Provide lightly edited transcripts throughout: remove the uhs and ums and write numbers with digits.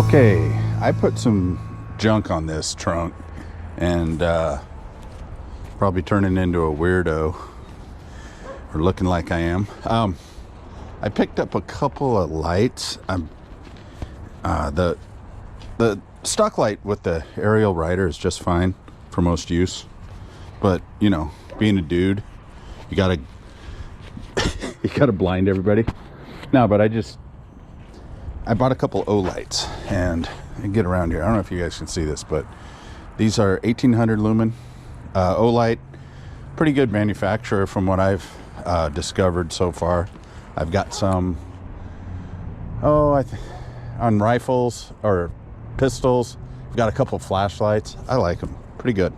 Okay, I put some junk on this trunk and probably turning into a weirdo or looking like I am. I picked up a couple of lights. The stock light with the Ariel rider is just fine for most use, but you know, being a dude, you gotta you gotta blind everybody. No, but I bought a couple O lights and get around here. I don't know if you guys can see this, but these are 1800 lumen O light. Pretty good manufacturer from what I've discovered so far. I've got some on rifles or pistols. I've got a couple flashlights. I like them, pretty good.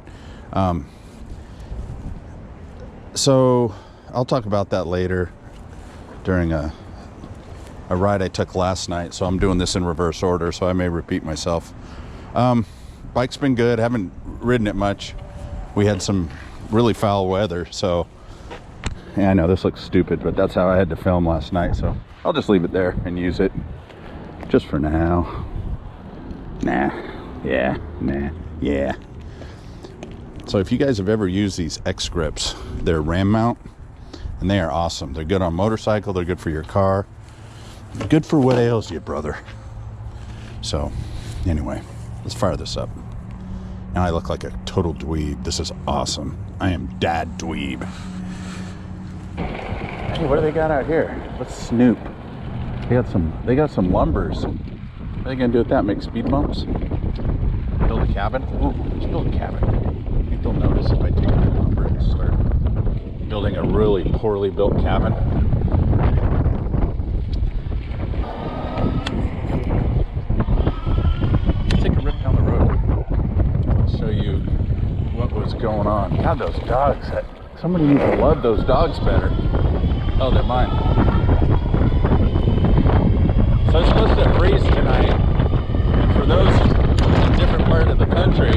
So I'll talk about that later during a ride I took last night. So I'm doing this in reverse order, so I may repeat myself. Bike's been good. I haven't ridden it much. We had some really foul weather, so yeah, I know this looks stupid, but that's how I had to film last night. So I'll just leave it there and use it just for now. Yeah. So if you guys have ever used these X grips, they're ram mount and they are awesome. They're good on motorcycle, they're good for your car, good for what ails you, brother. So anyway, let's fire this up. Now I look like a total dweeb. This is awesome. I am dad dweeb. Hey, what do they got out here? Let's snoop. They got some lumbers. What are they gonna do with that? Make speed bumps? Build a cabin? Ooh, let's build a cabin. I think they'll notice if I take my lumber and start building a really poorly built cabin. Take a rip down the road. I'll show you what was going on. God, those dogs. Somebody needs to love those dogs better. Oh, they're mine. So it's supposed to freeze tonight. And for those in different part of the country,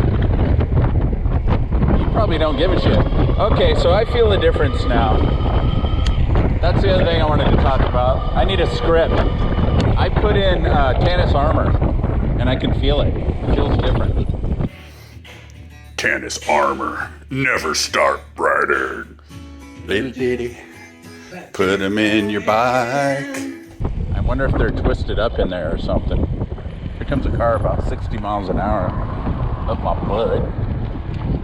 you probably don't give a shit. Okay, so I feel the difference now. That's the other thing I wanted to talk about. I need a script. I put in Tannis armor, and I can feel it. It feels different. Tannis armor, never start brighter. Little ditty, put them in your bike. I wonder if they're twisted up in there or something. Here comes a car about 60 miles an hour up my butt.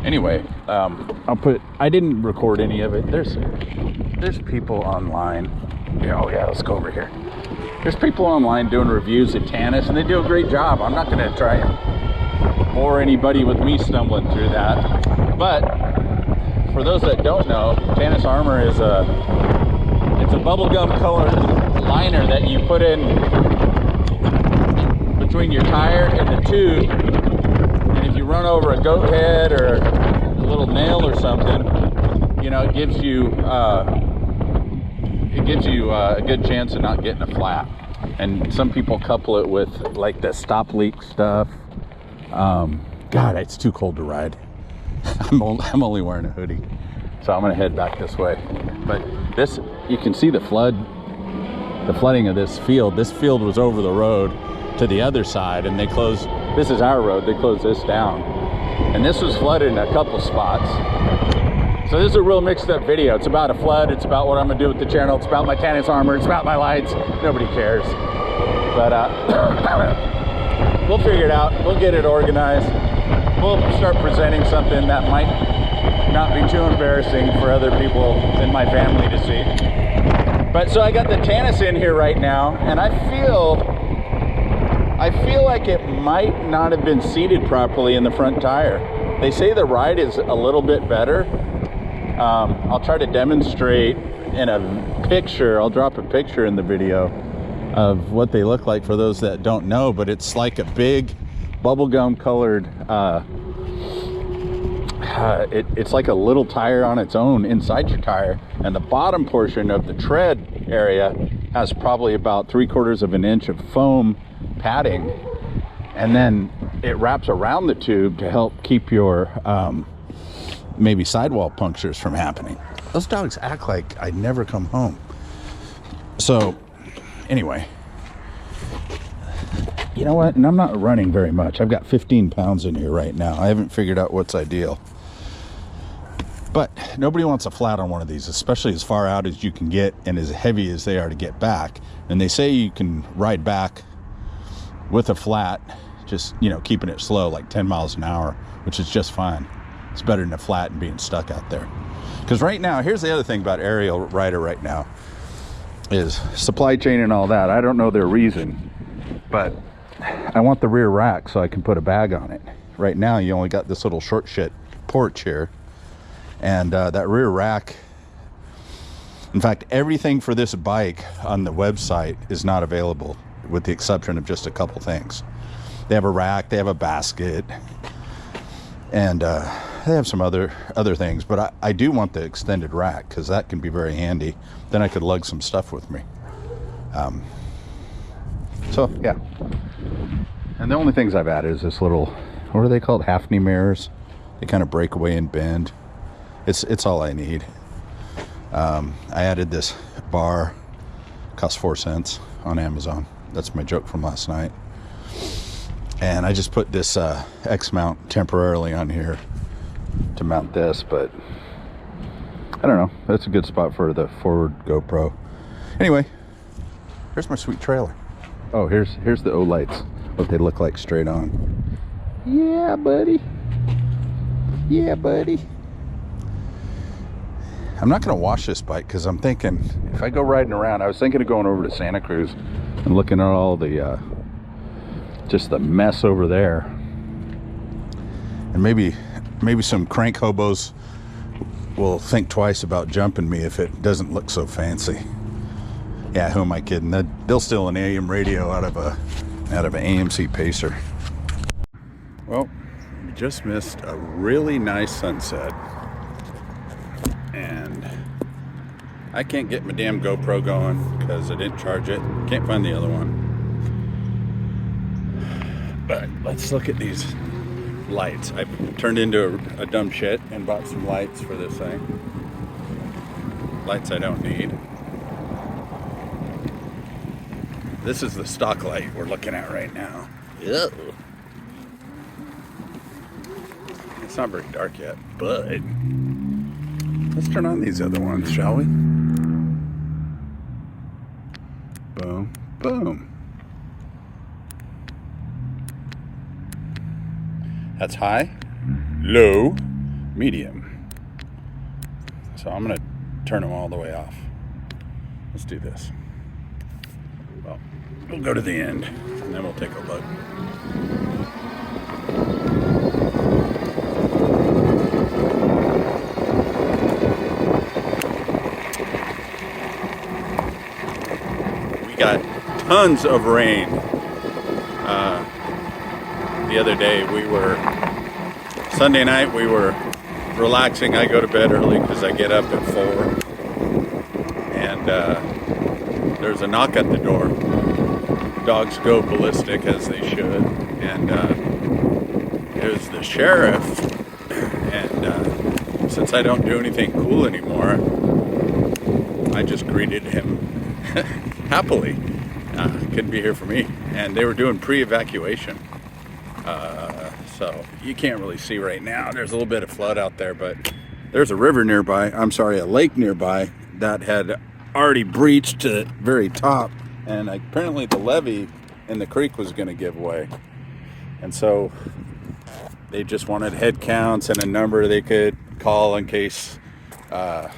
Anyway, I didn't record any of it. There's people online. Oh yeah, let's go over here. There's people online doing reviews at Tannis, and they do a great job. I'm not gonna try and bore anybody with me stumbling through that. But for those that don't know, Tannis armor is it's a bubblegum colored liner that you put in between your tire and the tube, and if you run over a goat head or a little nail or something, you know, it gives you a good chance of not getting a flat. And some people couple it with like the stop leak stuff. God, it's too cold to ride. I'm only wearing a hoodie, so I'm gonna head back this way. But this, you can see the flooding of this field. This field was over the road to the other side, and they closed. This is our road. They closed this down, and this was flooded in a couple spots. So this is a real mixed up video. It's about a flood. It's about what I'm gonna do with the channel. It's about my Tannis armor. It's about my lights. Nobody cares. But we'll figure it out. We'll get it organized. We'll start presenting something that might not be too embarrassing for other people in my family to see. But so I got the Tannis in here right now, and I feel like it might not have been seated properly in the front tire. They say the ride is a little bit better. I'll try to demonstrate in a picture. I'll drop a picture in the video of what they look like for those that don't know, but it's like a big bubblegum colored it's like a little tire on its own inside your tire, and the bottom portion of the tread area has probably about 3/4 of an inch of foam padding, and then it wraps around the tube to help keep your maybe sidewall punctures from happening. Those dogs act like I'd never come home. So anyway, you know what? And I'm not running very much. I've got 15 pounds in here right now. I haven't figured out what's ideal. But nobody wants a flat on one of these, especially as far out as you can get and as heavy as they are to get back. And they say you can ride back with a flat, just, you know, keeping it slow, like 10 miles an hour, which is just fine. It's better than a flat and being stuck out there. Because right now, here's the other thing about Ariel Rider right now, is supply chain and all that. I don't know their reason, but I want the rear rack so I can put a bag on it. Right now, you only got this little short shit porch here. And that rear rack, in fact, everything for this bike on the website is not available, with the exception of just a couple things. They have a rack, they have a basket, and they have some other things, but I do want the extended rack because that can be very handy. Then I could lug some stuff with me. So yeah. And the only things I've added is this little, what are they called? Hafni mirrors. They kind of break away and bend. It's all I need. I added this bar, cost 4 cents on Amazon. That's my joke from last night. And I just put this X mount temporarily on here to mount this, but I don't know. That's a good spot for the forward GoPro. Anyway, here's my sweet trailer. Oh, here's the O lights, what they look like straight on. Yeah, buddy. Yeah, buddy. I'm not going to wash this bike because I'm thinking if I go riding around, I was thinking of going over to Santa Cruz and looking at all the just the mess over there, and maybe some crank hobos will think twice about jumping me if it doesn't look so fancy. Yeah, who am I kidding? They'll steal an AM radio out of an AMC Pacer. Well, we just missed a really nice sunset, and I can't get my damn GoPro going because I didn't charge it. Can't find the other one. But let's look at these lights. I turned into a dumb shit and bought some lights for this thing. Lights I don't need. This is the stock light we're looking at right now. Ew. It's not very dark yet, but let's turn on these other ones, shall we? Boom, boom. That's high, low, medium. So I'm gonna turn them all the way off. Let's do this. Well, we'll go to the end and then we'll take a look. We got tons of rain. The other day Sunday night we were relaxing. I go to bed early because I get up at 4, and there's a knock at the door. Dogs go ballistic, as they should, and there's the sheriff, and since I don't do anything cool anymore, I just greeted him happily. Couldn't be here for me, and they were doing pre-evacuation. So you can't really see right now. There's a little bit of flood out there, but there's a river nearby. I'm sorry, a lake nearby that had already breached to the very top, and apparently the levee in the creek was going to give way. And so they just wanted head counts and a number they could call in case they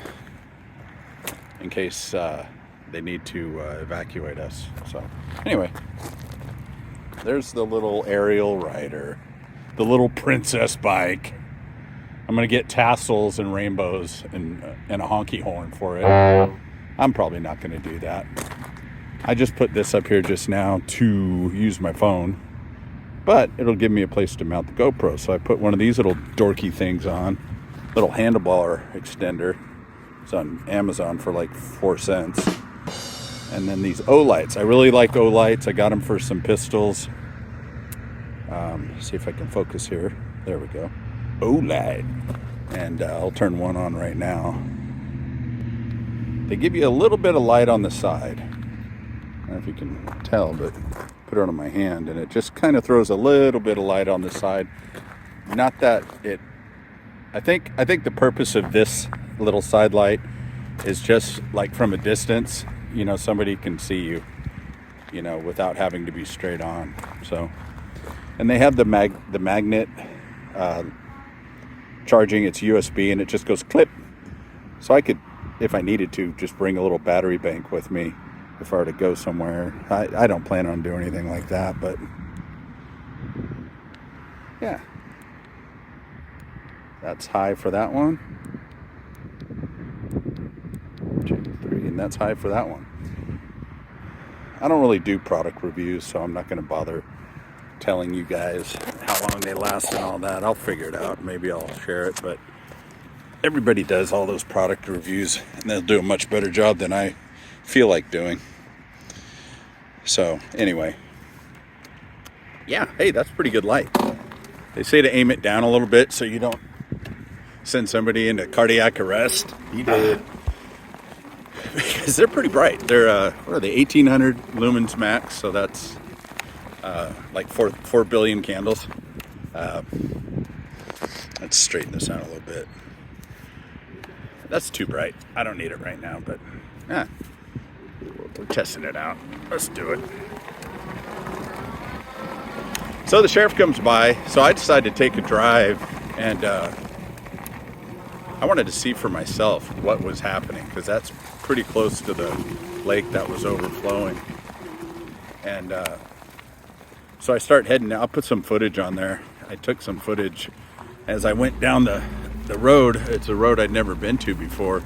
need to evacuate us. So anyway, there's the little Ariel Rider, the little princess bike. I'm gonna get tassels and rainbows and a honky horn for it. I'm probably not gonna do that. I just put this up here just now to use my phone, but it'll give me a place to mount the GoPro. So I put one of these little dorky things on, little handlebar extender. It's on Amazon for like 4 cents. And then these O lights. I really like O lights. I got them for some pistols. See if I can focus here. There we go. O light. And I'll turn one on right now. They give you a little bit of light on the side. I don't know if you can tell, but put it on my hand, and it just kind of throws a little bit of light on the side. Not that it, I think the purpose of this little side light is just like from a distance, you know, somebody can see you, you know, without having to be straight on. So, and they have the magnet charging. It's USB, and it just goes clip. So I could, if I needed to, just bring a little battery bank with me if I were to go somewhere. I don't plan on doing anything like that, but yeah. That's high for that one. 2, 3, and that's high for that one. I don't really do product reviews, so I'm not going to bother telling you guys how long they last and all that. I'll figure it out. Maybe I'll share it, but everybody does all those product reviews, and they'll do a much better job than I feel like doing. So anyway, yeah, hey, that's pretty good light. They say to aim it down a little bit so you don't send somebody into cardiac arrest. You did. Because they're pretty bright. They're, what are they, 1800 lumens max, so that's like 4 billion candles. Let's straighten this out a little bit. That's too bright. I don't need it right now, but yeah, we're testing it out. Let's do it. So the sheriff comes by, so I decided to take a drive, and I wanted to see for myself what was happening, because that's pretty close to the lake that was overflowing. And so I start heading. I'll put some footage on there. I took some footage as I went down the road. It's a road I'd never been to before.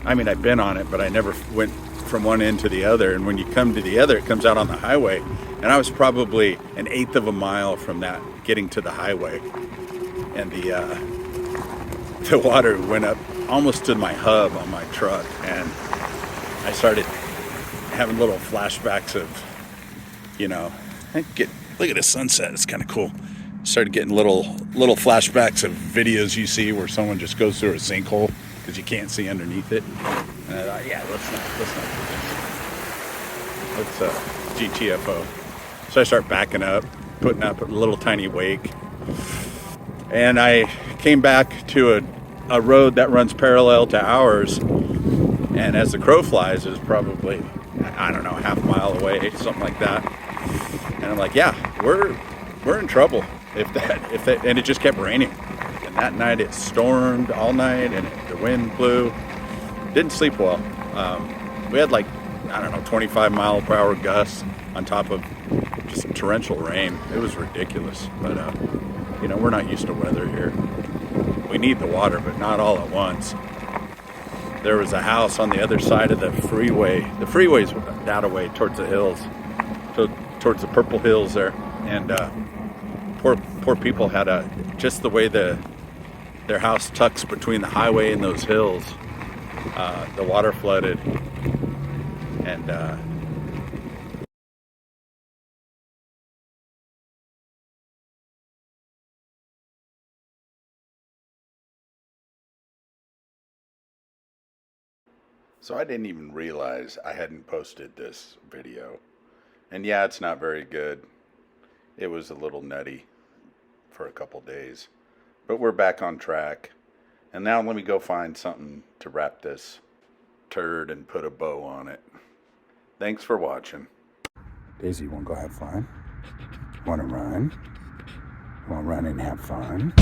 I mean, I've been on it, but I never went from one end to the other. And when you come to the other, it comes out on the highway. And I was probably 1/8 of a mile from that, getting to the highway. And the water went up almost to my hub on my truck. And I started having little flashbacks of, you know, look at the sunset. It's kind of cool. Started getting little flashbacks of videos you see where someone just goes through a sinkhole because you can't see underneath it. And I thought, yeah, let's not do this. Let's GTFO. So I start backing up, putting up a little tiny wake, and I came back to a road that runs parallel to ours. And as the crow flies, is probably, I don't know, half a mile away, something like that. And I'm like, yeah, we're in trouble if that, and it just kept raining. And that night it stormed all night, and the wind blew. Didn't sleep well. We had like, I don't know, 25-mile-per-hour gusts on top of just torrential rain. It was ridiculous. But you know, we're not used to weather here. We need the water, but not all at once. There was a house on the other side of the freeway. The freeway's that away towards the hills, so towards the purple hills there. And poor people had just the way their house tucks between the highway and those hills. The water flooded, and so I didn't even realize I hadn't posted this video. And yeah, it's not very good. It was a little nutty for a couple days. But we're back on track. And now let me go find something to wrap this turd and put a bow on it. Thanks for watching. Daisy, you want to go have fun? Want to run? Want to run and have fun?